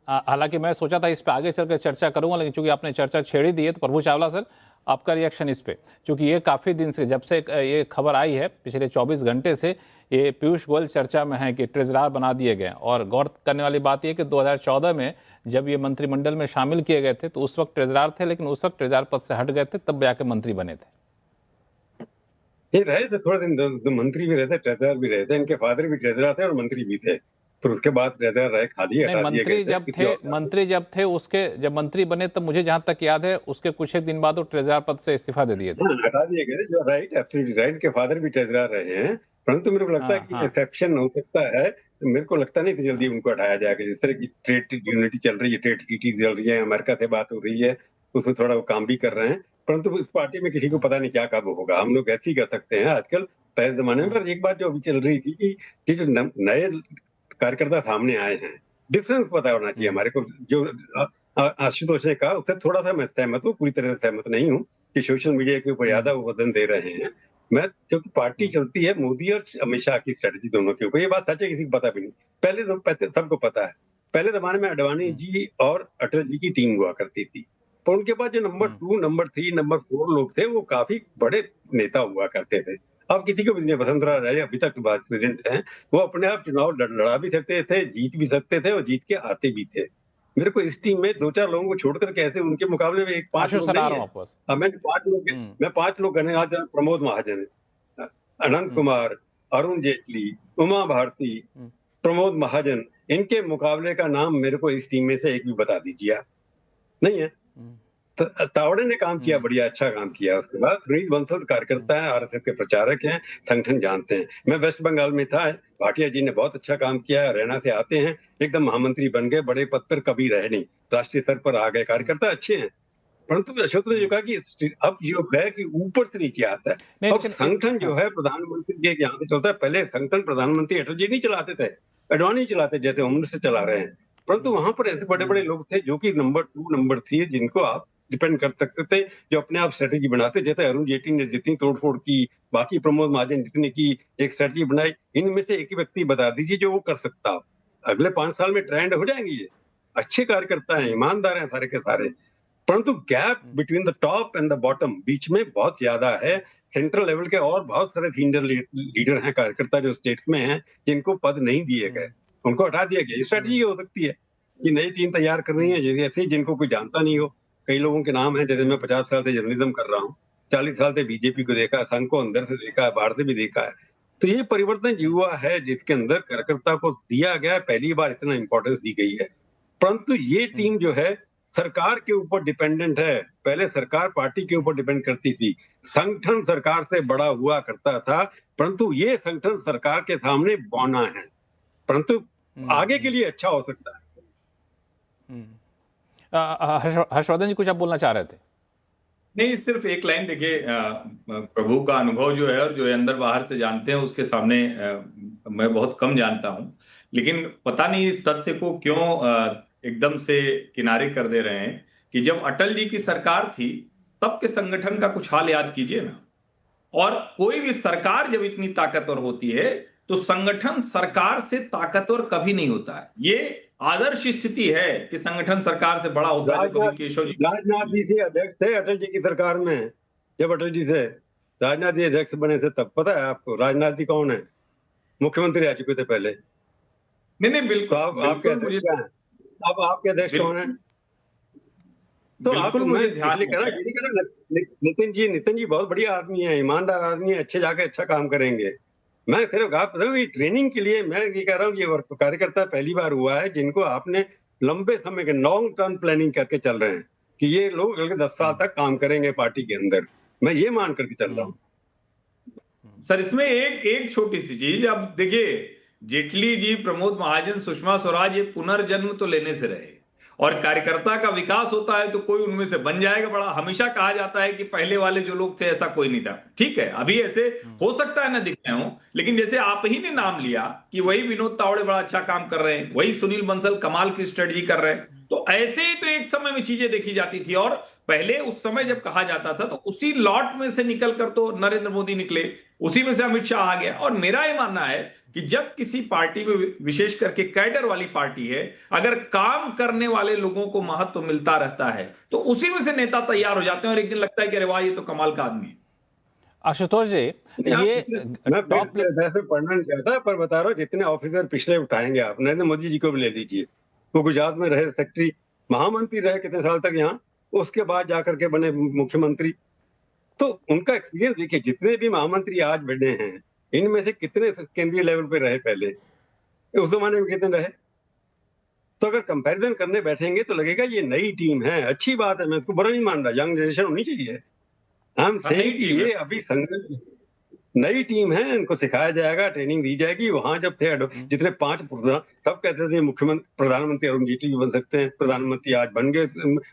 हालांकि मैं सोचा था इस पे आगे चलकर चर्चा करूंगा, लेकिन चूंकि आपने चर्चा छेड़ ही दी है तो प्रभु चावला सर, आपका रिएक्शन इस पे, क्योंकि ये काफ़ी दिन से, जब से ये खबर आई है पिछले 24 घंटे से, ये पीयूष गोयल चर्चा में है कि ट्रेजरार बना दिए गए। और गौर करने वाली बात यह कि 2014 में जब ये मंत्रिमंडल में शामिल किए गए थे तो उस वक्त ट्रेजरार थे, लेकिन उस वक्त ट्रेजरार पद से हट गए थे, तब जाके मंत्री बने थे। ये रहे थे थोड़े दिन, दो मंत्री भी रहे थे, ट्रेजरर भी रहे थे। इनके फादर भी ट्रेजरर थे और मंत्री भी थे। फिर उसके बाद ट्रेजरर रहे, खाली नहीं, हटा दिए गए मंत्री जब थे उसके, जब मंत्री बने तब मुझे जहां तक याद है उसके कुछ एक दिन बाद वो ट्रेजरर पद से इस्तीफा दे दिए थे। हटा दिए गए थे, जो राइट, एब्सोल्युटली राइट। के फादर भी ट्रेजरर रहे हैं, परंतु मेरे को लगता है कि एक्सेप्शन हो सकता है। मेरे को लगता नहीं कि जल्दी उनको हटाया जाएगा। जिस तरह की ट्रेड यूनिटी चल रही है, ट्रेड ट्रीटी चल रही है, अमेरिका से बात हो रही है, उसमें थोड़ा वो काम भी कर रहे हैं। परंतु इस पार्टी में किसी को पता नहीं क्या कब होगा। हम लोग ऐसे ही कर सकते हैं आजकल, पहले जमाने में। पर एक बात जो अभी चल रही थी कि जो नए कार्यकर्ता सामने आए हैं, डिफरेंस पता होना चाहिए हमारे को। जो आशुतोष ने कहा उससे थोड़ा सा मैं सहमत हूँ, पूरी तरह से सहमत नहीं हूँ कि सोशल मीडिया के ऊपर ज्यादा वो वजन दे रहे हैं। मैं, क्योंकि पार्टी चलती है मोदी और अमित शाह की स्ट्रेटजी दोनों के ऊपर। ये बात सच है, किसी को पता भी नहीं। पहले तो सबको पता है, पहले जमाने में अडवाणी जी और अटल जी की टीम हुआ करती थी। पर उनके पास जो नंबर 2, नंबर 3, नंबर 4 लोग थे, वो काफी बड़े नेता हुआ करते थे। अब किसी को भी, वसुंधरा राजे अभी तक वाइस प्रेसिडेंट हैं, वो अपने आप चुनाव लड़ा भी सकते थे, जीत भी सकते थे और जीत के आते भी थे। मेरे को इस टीम में 2-4 लोगों को छोड़कर कैसे उनके मुकाबले में 5 लोग नहीं है। अब मैं 5 लोग कहने आज, प्रमोद महाजन, अनंत कुमार, अरुण जेटली, उमा भारती, प्रमोद महाजन, इनके मुकाबले का नाम मेरे को इस टीम में से एक भी बता दीजिए। नहीं है। तावड़े ने काम किया, बढ़िया अच्छा काम किया। उसके बाद सुनील बंसल कार्यकर्ता है, आरएसएस के प्रचारक हैं, संगठन जानते हैं। मैं वेस्ट बंगाल में था, भाटिया जी ने बहुत अच्छा काम किया। हरियाणा से आते हैं, एकदम महामंत्री बन गए, बड़े पद पर कभी रहे नहीं, राष्ट्रीय स्तर पर आ गए। कार्यकर्ता अच्छे हैं। परंतु अशोक ने जो कहा कि अब जो है कि ऊपर से नीचे आता है। अब संगठन जो है प्रधानमंत्री के यहाँ से चलता है। पहले संगठन प्रधानमंत्री अटल जी नहीं चलाते थे, अडवाणी चलाते, जैसे उम्र से चला रहे हैं। परंतु वहां पर ऐसे बड़े बड़े लोग थे जो कि नंबर 2, नंबर 3, जिनको आप डिपेंड कर सकते थे, जो अपने आप स्ट्रेटेजी बनाते। जैसे अरुण जेटली ने जितनी तोड़फोड़ की, बाकी प्रमोद महाजन जितने की एक स्ट्रेटेजी बनाई, इनमें से एक ही व्यक्ति बता दीजिए जो वो कर सकता। अगले 5 साल में ट्रेंड हो जाएंगे। ये अच्छे कार्यकर्ता हैं, ईमानदार हैं सारे के सारे। परंतु gap between the top and the bottom, बीच में बहुत ज्यादा है। सेंट्रल लेवल के और बहुत सारे सीनियर लीडर हैं, कार्यकर्ता जो स्टेट्स में हैं, जिनको पद नहीं दिए गए, उनको हटा दिया गया। स्ट्रेटेजी हो सकती है कि नई टीम तैयार कर रही है, जैसे जिनको कोई जानता नहीं हो। कई लोगों के नाम है, जैसे मैं 50 साल से जर्नलिज्म कर रहा हूँ, 40 साल से बीजेपी को देखा, संघ को अंदर से देखा है, बाहर से भी देखा है। तो ये परिवर्तन हुआ है जिसके अंदर कार्यकर्ता को दिया गया, पहली बार इतना इंपॉर्टेंस दी गई है। परंतु ये टीम जो है सरकार के ऊपर डिपेंडेंट है। पहले सरकार पार्टी के ऊपर डिपेंड करती थी, संगठन सरकार से बड़ा हुआ करता था। परंतु ये संगठन सरकार के सामने बौना है, परंतु आगे के लिए अच्छा हो सकता है। हर्षवर्धन जी, कुछ आप बोलना चाह रहे थे? नहीं, सिर्फ एक लाइन। देखिए, प्रभु का अनुभव जो है और जो अंदर बाहर से जानते हैं उसके सामने मैं बहुत कम जानता हूं, लेकिन पता नहीं इस तथ्य को क्यों एकदम से किनारे कर दे रहे हैं कि जब अटल जी की सरकार थी तब के संगठन का कुछ हाल याद कीजिए ना। और कोई भी सरकार जब इतनी ताकतवर होती है तो संगठन सरकार से ताकतवर कभी नहीं होता है। ये आदर्श स्थिति है कि संगठन सरकार से बड़ा होता है। राजनाथ जी से अध्यक्ष थे अटल जी की सरकार में। जब अटल जी से राजनाथ जी अध्यक्ष बने थे तब, पता है आपको राजनाथ जी कौन है? मुख्यमंत्री रह चुके थे पहले। नहीं, बिल्कुल। तो आपके अध्यक्ष क्या है? अब आपके अध्यक्ष कौन है? तो आपको मैं इसलिए कह रहा हूँ, नितिन जी बहुत बढ़िया आदमी है, ईमानदार आदमी है, अच्छे जाके अच्छा काम करेंगे। मैं सिर्फ आप ट्रेनिंग के लिए मैं ये कह रहा हूँ, ये कार्यकर्ता पहली बार हुआ है जिनको आपने लंबे समय के लॉन्ग टर्म प्लानिंग करके चल रहे हैं कि ये लोग अगले 10 साल तक काम करेंगे पार्टी के अंदर। मैं ये मान करके चल रहा हूँ। सर, इसमें एक छोटी सी चीज। अब देखिए, जेटली जी, प्रमोद महाजन, सुषमा स्वराज, ये पुनर्जन्म तो लेने से रहे, और कार्यकर्ता का विकास होता है तो कोई उनमें से बन जाएगा बड़ा। हमेशा कहा जाता है कि पहले वाले जो लोग थे ऐसा कोई नहीं था। ठीक है, अभी ऐसे हो सकता है ना दिख रहे हो, लेकिन जैसे आप ही ने नाम लिया कि वही विनोद तावड़े बड़ा अच्छा काम कर रहे हैं, वही सुनील बंसल कमाल की स्ट्रेटजी कर रहे हैं, तो ऐसे ही तो एक समय में चीजें देखी जाती थी। और पहले उस समय जब कहा जाता था तो उसी लॉट में से निकल कर तो नरेंद्र मोदी निकले, उसी में से अमित शाह आ गया। और मेरा ये मानना है कि जब किसी पार्टी में, विशेष करके कैडर वाली पार्टी है, अगर काम करने वाले लोगों को महत्व मिलता रहता है तो उसी में से नेता तैयार हो जाते हैं और एक दिन लगता है कि अरे वाह, ये तो कमाल का आदमी है। आशुतोष जी, ये मैं टॉप वैसे पढ़ना नहीं चाहता, पर बता रहा हूँ जितने ऑफिसर पिछले उठाएंगे आप, नरेंद्र मोदी जी को भी ले लीजिए, वो गुजरात में रहे सेक्रेटरी, महामंत्री रहे कितने साल तक यहाँ, उसके बाद जाकर के बने मुख्यमंत्री। तो उनका एक्सपीरियंस देखिए, जितने भी महामंत्री आज बने हैं इनमें से कितने केंद्रीय लेवल पे रहे पहले, उस जमाने में कितने रहे। तो अगर कंपैरिजन करने बैठेंगे तो लगेगा ये नई टीम है, अच्छी बात है, मैं इसको बुरा नहीं मान रहा, यंग जनरेशन होनी चाहिए। हम सेइंग कि ये अभी संघर्ष नई टीम है, इनको सिखाया जाएगा, ट्रेनिंग दी जाएगी। वहां जब थे जितने 5 सब कहते थे मुख्यमंत्री प्रधानमंत्री अरुण जेटली भी बन सकते हैं, प्रधानमंत्री आज बन गए।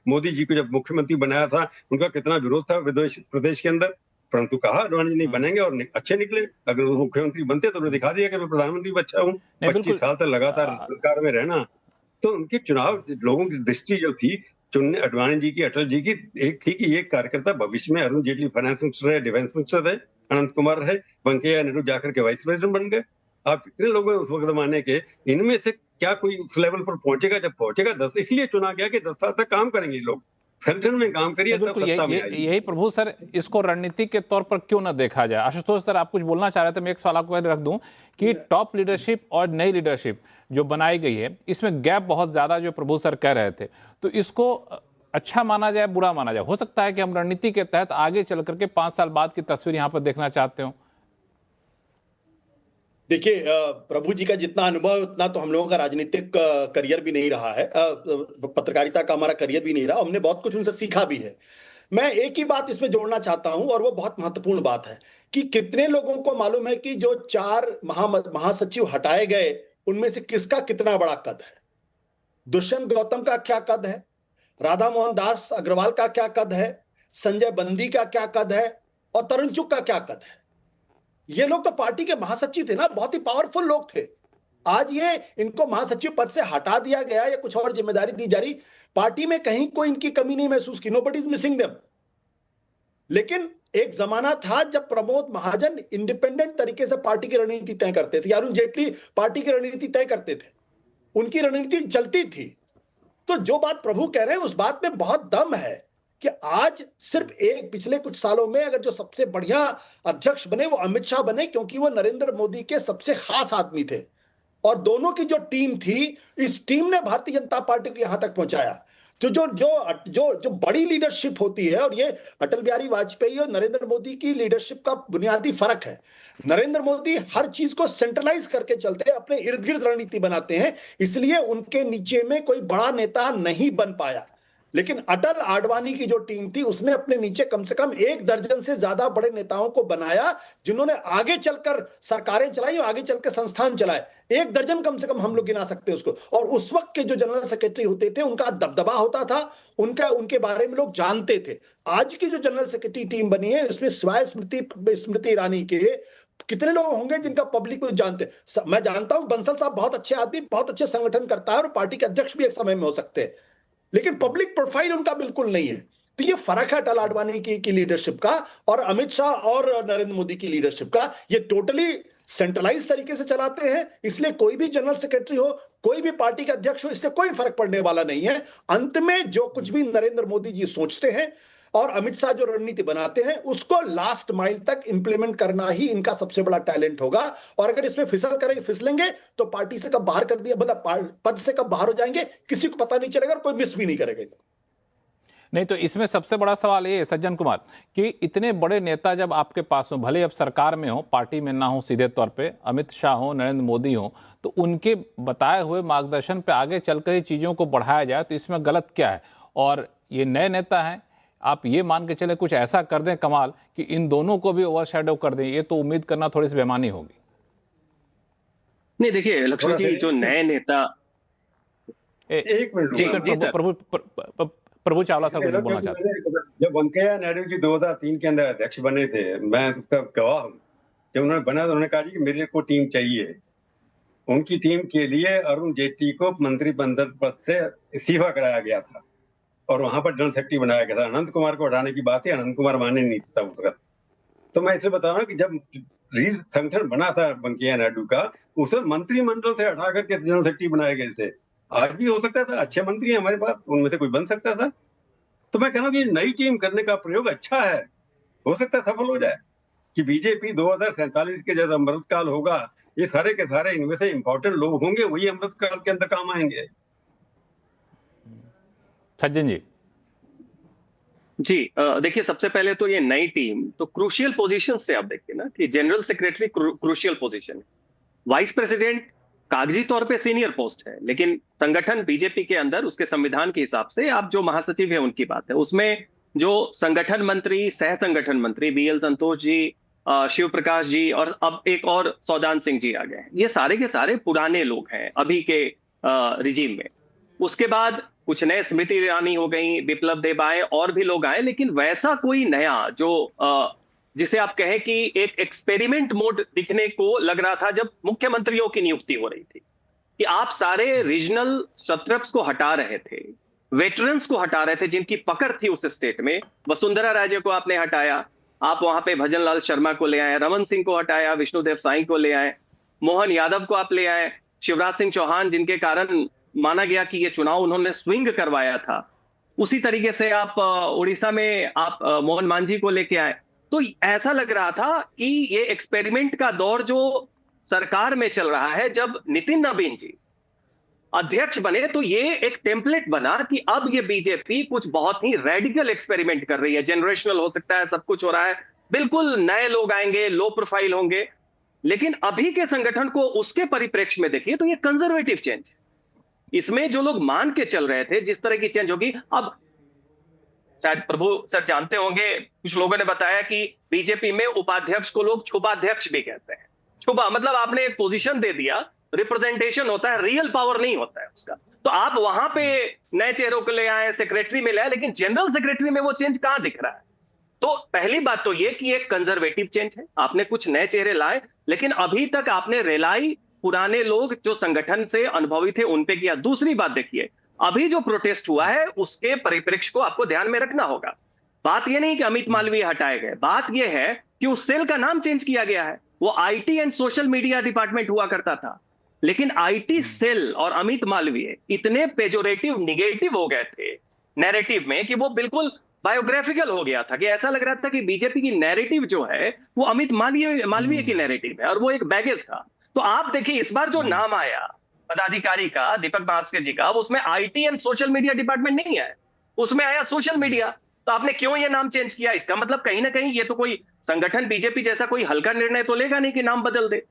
मोदी जी को जब मुख्यमंत्री बनाया था उनका कितना विरोध था विदेश प्रदेश के अंदर, परंतु कहा अडवाणी नहीं बनेंगे और अच्छे निकले। अगर वो मुख्यमंत्री बनते तो उन्हें दिखा दिया कि मैं प्रधानमंत्री भी अच्छा हूँ। 25 साल तक लगातार सरकार में रहना, तो उनकी चुनाव लोगों की दृष्टि जो थी चुनने अडवाणी जी की, अटल जी की, एक थी कि ये कार्यकर्ता भविष्य में, अरुण जेटली फाइनेंस मिनिस्टर रहे, डिफेंस मिनिस्टर रहे, अनंत कुमार रहे, वेंकैया नायडू जाकर के वाइस प्रेसिडेंट बन गए। आप कितने लोग हैं उस वक्त जमाने के, इनमें से क्या कोई उस लेवल पर पहुंचेगा? जब पहुंचेगा 10 इसलिए चुना गया कि 10 साल तक काम करेंगे लोग, संगठन में काम करिए तब सत्ता में आएगी। यही प्रभु सर, इसको रणनीति के तौर पर क्यों ना देखा जाए? आशुतोष सर, आप कुछ बोलना चाह रहे थे, मैं एक सवाल आपको रख दूं कि टॉप लीडरशिप और नई लीडरशिप जो बनाई गई है, इसमें गैप बहुत ज्यादा जो प्रभु सर कह रहे थे, तो इसको अच्छा माना जाए, बुरा माना जाए? हो सकता है कि हम रणनीति के तहत आगे चल करके 5 साल बाद की तस्वीर यहां पर देखना चाहते हो। देखिए, प्रभु जी का जितना अनुभव है उतना तो हम लोगों का राजनीतिक करियर भी नहीं रहा है, पत्रकारिता का हमारा करियर भी नहीं रहा, हमने बहुत कुछ उनसे सीखा भी है। मैं एक ही बात इसमें जोड़ना चाहता हूं और वो बहुत महत्वपूर्ण बात है कि कितने लोगों को मालूम है कि जो 4 महासचिव हटाए गए उनमें से किसका कितना बड़ा कद है। दुष्यंत गौतम का क्या कद है, राधा मोहन दास अग्रवाल का क्या कद है, संजय बंदी का क्या कद है और तरुण चुग का क्या कद है। ये लोग तो पार्टी के महासचिव थे ना, बहुत ही पावरफुल लोग थे। आज ये इनको महासचिव पद से हटा दिया गया या कुछ और जिम्मेदारी दी जा रही, पार्टी में कहीं कोई इनकी कमी नहीं महसूस की, नोबडी इज मिसिंग देम। लेकिन एक जमाना था जब प्रमोद महाजन इंडिपेंडेंट तरीके से पार्टी की रणनीति तय करते थे, अरुण जेटली पार्टी की रणनीति तय करते थे, उनकी रणनीति चलती थी। तो जो बात प्रभु कह रहे हैं उस बात में बहुत दम है कि आज सिर्फ एक पिछले कुछ सालों में अगर जो सबसे बढ़िया अध्यक्ष बने वो अमित शाह बने, क्योंकि वो नरेंद्र मोदी के सबसे खास आदमी थे और दोनों की जो टीम थी, इस टीम ने भारतीय जनता पार्टी को यहां तक पहुंचाया। तो जो जो जो जो बड़ी लीडरशिप होती है, और ये अटल बिहारी वाजपेयी और नरेंद्र मोदी की लीडरशिप का बुनियादी फर्क है। नरेंद्र मोदी हर चीज को सेंट्रलाइज करके चलते हैं, अपने इर्द गिर्द रणनीति बनाते हैं, इसलिए उनके नीचे में कोई बड़ा नेता नहीं बन पाया। लेकिन अटल आडवाणी की जो टीम थी उसने अपने नीचे कम से कम 1 दर्जन से ज्यादा बड़े नेताओं को बनाया, जिन्होंने आगे चलकर सरकारें चलाई और आगे चलकर संस्थान चलाए। 1 दर्जन कम से कम हम लोग गिना सकते हैं उसको। और उस वक्त के जो जनरल सेक्रेटरी होते थे उनका दबदबा होता था, उनके बारे में लोग जानते थे। आज की जो जनरल सेक्रेटरी टीम बनी है इसमें सिवाय स्मृति ईरानी के कितने लोग होंगे जिनका पब्लिक को जानते? मैं जानता हूं बंसल साहब बहुत अच्छे आदमी, बहुत अच्छे संगठन करता है और पार्टी के अध्यक्ष भी एक समय में हो सकते हैं, लेकिन पब्लिक प्रोफाइल उनका बिल्कुल नहीं है। तो ये फर्क है अटल आडवाणी की लीडरशिप का और अमित शाह और नरेंद्र मोदी की लीडरशिप का। ये टोटली सेंट्रलाइज तरीके से चलाते हैं, इसलिए कोई भी जनरल सेक्रेटरी हो, कोई भी पार्टी का अध्यक्ष हो, इससे कोई फर्क पड़ने वाला नहीं है। अंत में जो कुछ भी नरेंद्र मोदी जी सोचते हैं और अमित शाह जो रणनीति बनाते हैं उसको लास्ट माइल तक इंप्लीमेंट करना ही इनका सबसे बड़ा टैलेंट होगा। और अगर इसमें फिसलेंगे तो पार्टी से कब बाहर कर दिया, मतलब पद से कब बाहर हो जाएंगे किसी को पता नहीं चलेगा और कोई मिस भी नहीं करेगा। नहीं तो इसमें सबसे बड़ा सवाल ये है सज्जन कुमार कि इतने बड़े नेता जब आपके पास हो, भले अब सरकार में हो, पार्टी में ना हो सीधे तौर पे, अमित शाह हो, नरेंद्र मोदी हो, तो उनके बताए हुए मार्गदर्शन पे आगे चलकर ही चीज़ों को बढ़ाया जाए, तो इसमें गलत क्या है? और ये नए नेता हैं, आप ये मान के चले कुछ ऐसा कर दें कमाल कि इन दोनों को भी ओवरशैडो कर दें, ये तो उम्मीद करना थोड़ी सी बेमानी होगी। नहीं देखिए लक्ष्मण जी, जो नए नेता एक मिनट प्रभु चावला सर कुछ बोलना चाहते हैं। जब वेंकैया नायडू जी 2003 के अंदर अध्यक्ष बने थे, मैं तब गवाह हूं, जब उन्होंने बना तो उन्होंने कहा कि मेरे को टीम चाहिए। उनकी टीम के लिए अरुण जेटली को मंत्रिमंडल पद से इस्तीफा कराया गया था और वहां पर जनरल सेक्रेटरी बनाया गया था। अनंत कुमार को हटाने की बात है, अनंत कुमार माने नहीं था उस वक्त। तो मैं इसे बता रहा हूँ कि जब रीढ़ संगठन बना था वेंकैया नायडू का, उसे मंत्रिमंडल से हटा करके जनरल सेक्रेटरी बनाए गए थे। आज भी हो सकता था, अच्छे मंत्री हैं हमारे पास, उनमें से कोई बन सकता था। तो मैं कह रहा हूँ कि नई टीम करने का प्रयोग अच्छा है, हो सकता है सफल हो जाए कि बीजेपी 2047 के जब अमृतकाल होगा, ये सारे के सारे इनमें से इंपॉर्टेंट लोग होंगे, वही अमृतकाल के अंदर काम आएंगे। सज्जन जी। जी देखिए, सबसे पहले तो ये नई टीम तो क्रूशियल पोजीशन से आप देखिए ना कि जनरल सेक्रेटरी क्रूशियल पोजीशन है, वाइस प्रेसिडेंट कागजी तौर पे सीनियर पोस्ट है, लेकिन संगठन बीजेपी के अंदर उसके संविधान के हिसाब से आप जो महासचिव है उनकी बात है, उसमें जो संगठन मंत्री, सह संगठन मंत्री बीएल संतोष जी, शिव प्रकाश जी और अब एक और सौदान सिंह जी आ गए हैं। ये सारे के सारे पुराने लोग हैं अभी के रिजीम में। उसके बाद कुछ नए, स्मृति ईरानी हो गई, बिप्लब देब आए, और भी लोग आए, लेकिन वैसा कोई नया जो जिसे आप कहें कि एक एक्सपेरिमेंट मोड दिखने को लग रहा था जब मुख्यमंत्रियों की नियुक्ति हो रही थी, कि आप सारे रीजनल सत्रप्स को हटा रहे थे, वेटरन्स को हटा रहे थे जिनकी पकड़ थी उस स्टेट में। वसुंधरा राजे को आपने हटाया, आप वहां पे भजन लाल शर्मा को ले आए, रमन सिंह को हटाया, विष्णुदेव साई को ले आए, मोहन यादव को आप ले आए, शिवराज सिंह चौहान जिनके कारण माना गया कि ये चुनाव उन्होंने स्विंग करवाया था, उसी तरीके से आप उड़ीसा में आप मोहन मांझी को लेके आए। तो ऐसा लग रहा था कि ये एक्सपेरिमेंट का दौर जो सरकार में चल रहा है, जब नितिन नवीन जी अध्यक्ष बने तो ये एक टेम्पलेट बना कि अब ये बीजेपी कुछ बहुत ही रेडिकल एक्सपेरिमेंट कर रही है, जनरेशनल हो सकता है, सब कुछ हो रहा है, बिल्कुल नए लोग आएंगे, लो प्रोफाइल होंगे। लेकिन अभी के संगठन को उसके परिप्रेक्ष्य में देखिए तो ये कंजर्वेटिव चेंज, इसमें जो लोग मान के चल रहे थे जिस तरह की चेंज होगी, अब शायद प्रभु सर जानते होंगे, कुछ लोगों ने बताया कि बीजेपी में उपाध्यक्ष को लोग छुपाध्यक्ष भी कहते हैं। छुपा मतलब आपने एक पोजीशन दे दिया, रिप्रेजेंटेशन होता है, रियल पावर नहीं होता है उसका। तो आप वहां पे नए चेहरों को ले आए, सेक्रेटरी में ले आए, लेकिन जनरल सेक्रेटरी में वो चेंज कहां दिख रहा है? तो पहली बात तो ये कि एक कंजर्वेटिव चेंज है, आपने कुछ नए चेहरे लाए, लेकिन अभी तक आपने रिलाई पुराने लोग जो संगठन से अनुभवी थे उन पे किया। दूसरी बात देखिए, अभी जो प्रोटेस्ट हुआ है उसके परिप्रेक्ष्य को आपको ध्यान में रखना होगा। बात ये नहीं कि अमित मालवीय हटाए गए, बात ये है कि उस सेल का नाम चेंज किया गया है। वो IT and social media department हुआ करता था, लेकिन आईटी सेल और अमित मालवीय इतने पेजोरेटिव, निगेटिव हो गए थे नैरेटिव में कि वो बिल्कुल बायोग्राफिकल हो गया था, कि ऐसा लग रहा था कि बीजेपी की नैरेटिव जो है वो अमित मालवीय की नैरेटिव है और वो एक बैगेज था। तो आप देखिए इस बार जो नाम आया पदाधिकारी का, दीपक भास्कर जी का, उसमें IT and social media department नहीं है, उसमें आया सोशल मीडिया। तो आपने क्यों ये नाम चेंज किया? इसका मतलब कहीं ना कहीं ये तो कोई संगठन बीजेपी जैसा कोई हल्का निर्णय तो लेगा नहीं कि नाम बदल दे,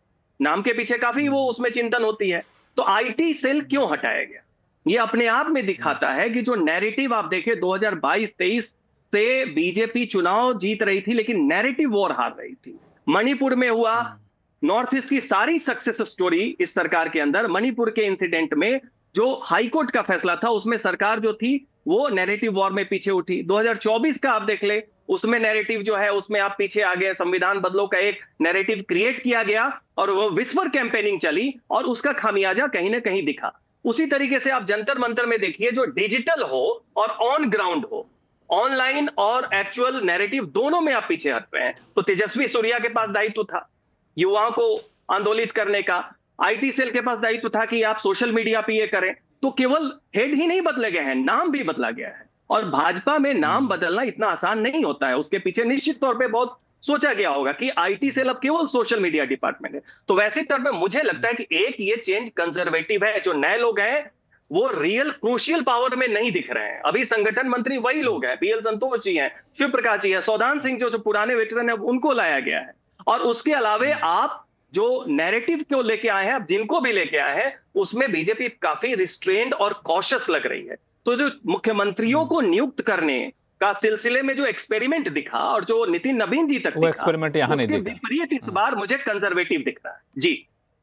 नाम के पीछे काफी वो उसमें चिंतन होती है। तो आईटी सेल क्यों हटाया गया, ये अपने आप में दिखाता है कि जो नैरेटिव आप देखें 2022-23 से बीजेपी चुनाव जीत रही थी, लेकिन नैरेटिव वॉर हार रही थी। मणिपुर में हुआ, नॉर्थ ईस्ट की सारी सक्सेस स्टोरी इस सरकार के अंदर, मणिपुर के इंसिडेंट में जो हाईकोर्ट का फैसला था उसमें सरकार जो थी वो नैरेटिव वॉर में पीछे उठी। 2024 का आप देख ले, उसमें नैरेटिव जो है उसमें आप पीछे आ गए, संविधान बदलो का एक नैरेटिव क्रिएट किया गया और वो विस्पर कैंपेनिंग चली और उसका खामियाजा कहीं ना कहीं दिखा। उसी तरीके से आप जंतर मंतर में देखिए, जो डिजिटल हो और ऑन ग्राउंड हो, ऑनलाइन और एक्चुअल नैरेटिव दोनों में आप पीछे हट रहे हैं। तो तेजस्वी सूर्या के पास दायित्व था युवाओं को आंदोलित करने का, आईटी सेल के पास दायित्व था कि आप सोशल मीडिया पे ये करें। तो केवल हेड ही नहीं बदले गए हैं, नाम भी बदला गया है। और भाजपा में नाम बदलना इतना आसान नहीं होता है, उसके पीछे निश्चित तौर पे बहुत सोचा गया होगा कि आईटी सेल अब केवल सोशल मीडिया डिपार्टमेंट है। तो वैसे तौर पे मुझे लगता है कि एक ये चेंज कंजर्वेटिव है, जो नए लोग हैं वो रियल क्रूशियल पावर में नहीं दिख रहे हैं। अभी संगठन मंत्री वही लोग हैं, बीएल संतोष जी हैं, शिव प्रकाश जी है, सौदान सिंह जो पुराने वेटरन है उनको लाया गया है। और उसके अलावे आप जो नैरेटिव क्यों लेके आए हैं, आप जिनको भी लेके आए हैं, उसमें बीजेपी काफी रिस्ट्रेन्ड और कॉशियस लग रही है। तो जो मुख्यमंत्रियों को नियुक्त करने का सिलसिले में जो एक्सपेरिमेंट दिखा और जो नितिन नवीन जी तक वो एक्सपेरिमेंट यहाँ नहीं दिखा। विपरीत इस बार मुझे कंजर्वेटिव दिख रहा है। जी